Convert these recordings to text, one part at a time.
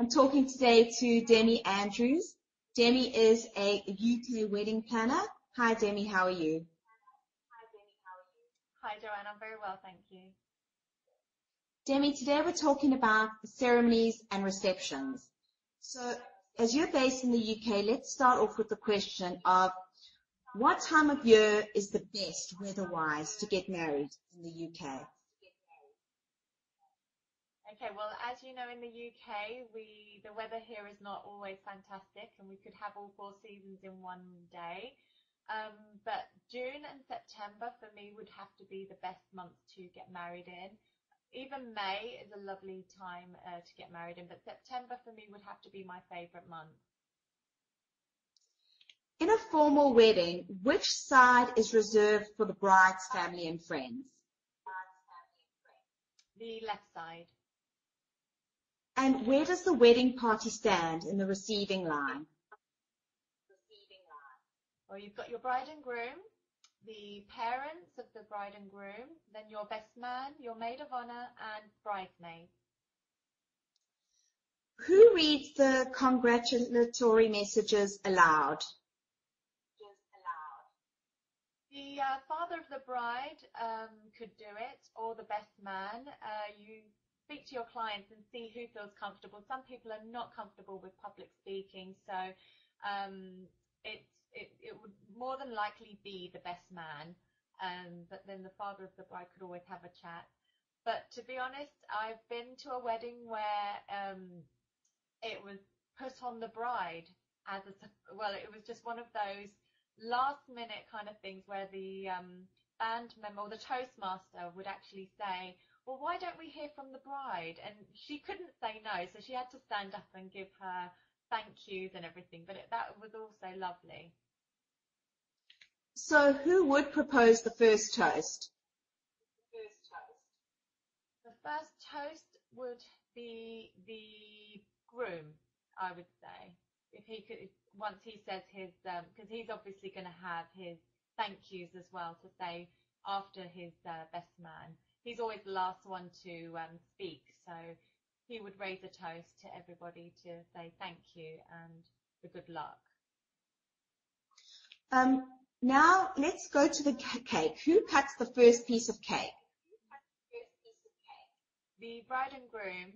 I'm talking today to Demi Andrews. Demi is a UK wedding planner. Hi, Demi. How are you? Hi, Joanne. I'm very well, thank you. Demi, today we're talking about ceremonies and receptions. So, as you're based in the UK, let's start off with the question of what time of year is the best weather-wise to get married in the UK? Okay, well, as you know, in the UK, the weather here is not always fantastic, and we could have all four seasons in one day. But June and September for me would have to be the best months to get married in. Even May is a lovely time to get married in, but September for me would have to be my favorite month. In a formal wedding, which side is reserved for the bride's family and friends? The left side. And where does the wedding party stand in the receiving line? Well, you've got your bride and groom, the parents of the bride and groom, then your best man, your maid of honor, and bridesmaids. Who reads the congratulatory messages aloud? The father of the bride could do it, or the best man. You speak to your clients and see who feels comfortable. Some people are not comfortable with public speaking, so it would more than likely be the best man, but then the father of the bride could always have a chat. But to be honest, I've been to a wedding where it was put on the bride as it was just one of those last minute kind of things where the band member or the toastmaster would actually say, well, why don't we hear from the bride? And she couldn't say no, so she had to stand up and give her thank yous and everything, but that was also lovely. So who would propose the first toast? The first toast would be the groom, I would say. If he could, once he says his, because he's obviously going to have his thank yous as well to say after his best man. He's always the last one to speak, so he would raise a toast to everybody to say thank you and the good luck. Now let's go to the cake. Who cuts the first piece of cake? The bride and groom.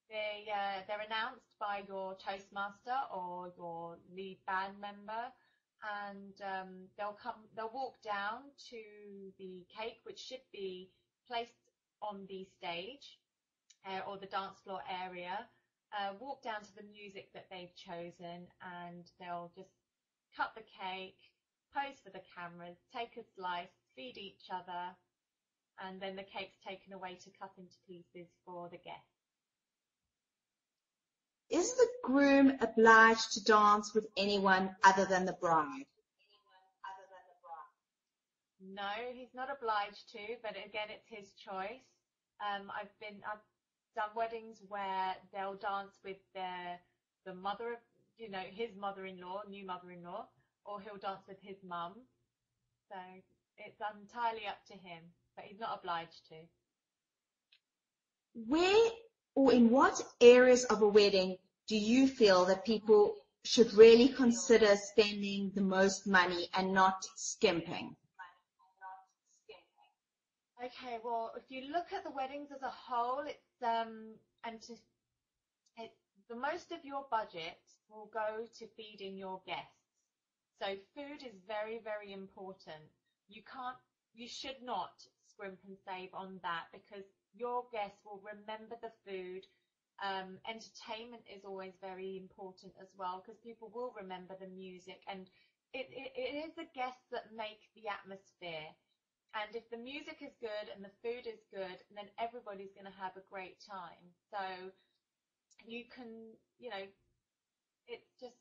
They're announced by your toastmaster or your lead band member, and they'll walk down to the cake, which should be placed on the stage or the dance floor area, walk down to the music that they've chosen, and they'll just cut the cake, pose for the cameras, take a slice, feed each other, and then the cake's taken away to cut into pieces for the guests. Is the groom obliged to dance with anyone other than the bride? No, he's not obliged to, but again, it's his choice. I've done weddings where they'll dance with the mother of, his mother-in-law, new mother-in-law, or he'll dance with his mum. So it's entirely up to him, but he's not obliged to. Where or in what areas of a wedding do you feel that people should really consider spending the most money and not skimping? Okay, well, if you look at the weddings as a whole, the most of your budget will go to feeding your guests. So food is very, very important. You should not scrimp and save on that, because your guests will remember the food. Entertainment is always very important as well, because people will remember the music, and it is the guests that make the atmosphere. And if the music is good and the food is good, then everybody's going to have a great time. So you can, it's just,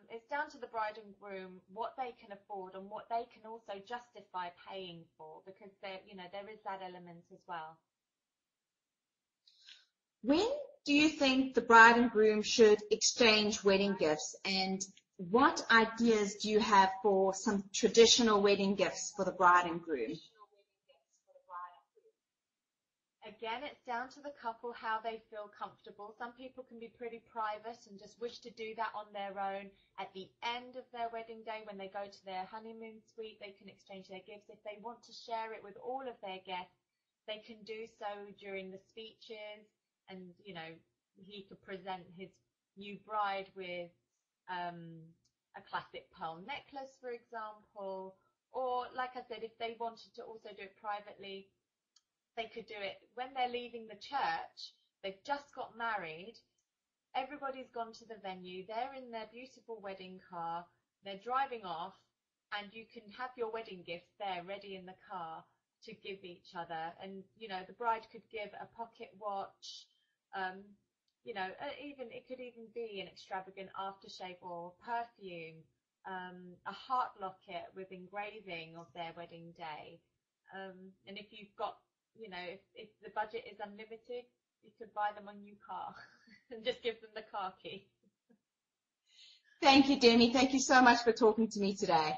it's down to the bride and groom what they can afford and what they can also justify paying for, because there is that element as well. When do you think the bride and groom should exchange wedding gifts, and what ideas do you have for some traditional wedding gifts for the bride and groom? Again, it's down to the couple how they feel comfortable. Some people can be pretty private and just wish to do that on their own. At the end of their wedding day, when they go to their honeymoon suite, they can exchange their gifts. If they want to share it with all of their guests, they can do so during the speeches. And, you know, he could present his new bride with a classic pearl necklace, for example. Or, like I said, if they wanted to also do it privately, they could do it when they're leaving the church. They've just got married. Everybody's gone to the venue. They're in their beautiful wedding car. They're driving off, and you can have your wedding gifts there ready in the car to give each other. And, you know, the bride could give a pocket watch, you know, even it could even be an extravagant aftershave or perfume, a heart locket with engraving of their wedding day. And if you've got, you know, if the budget is unlimited, you could buy them a new car and just give them the car key. Thank you, Demi. Thank you so much for talking to me today.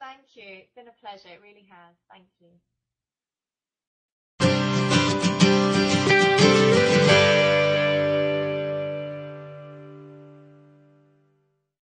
Thank you. It's been a pleasure. It really has. Thank you.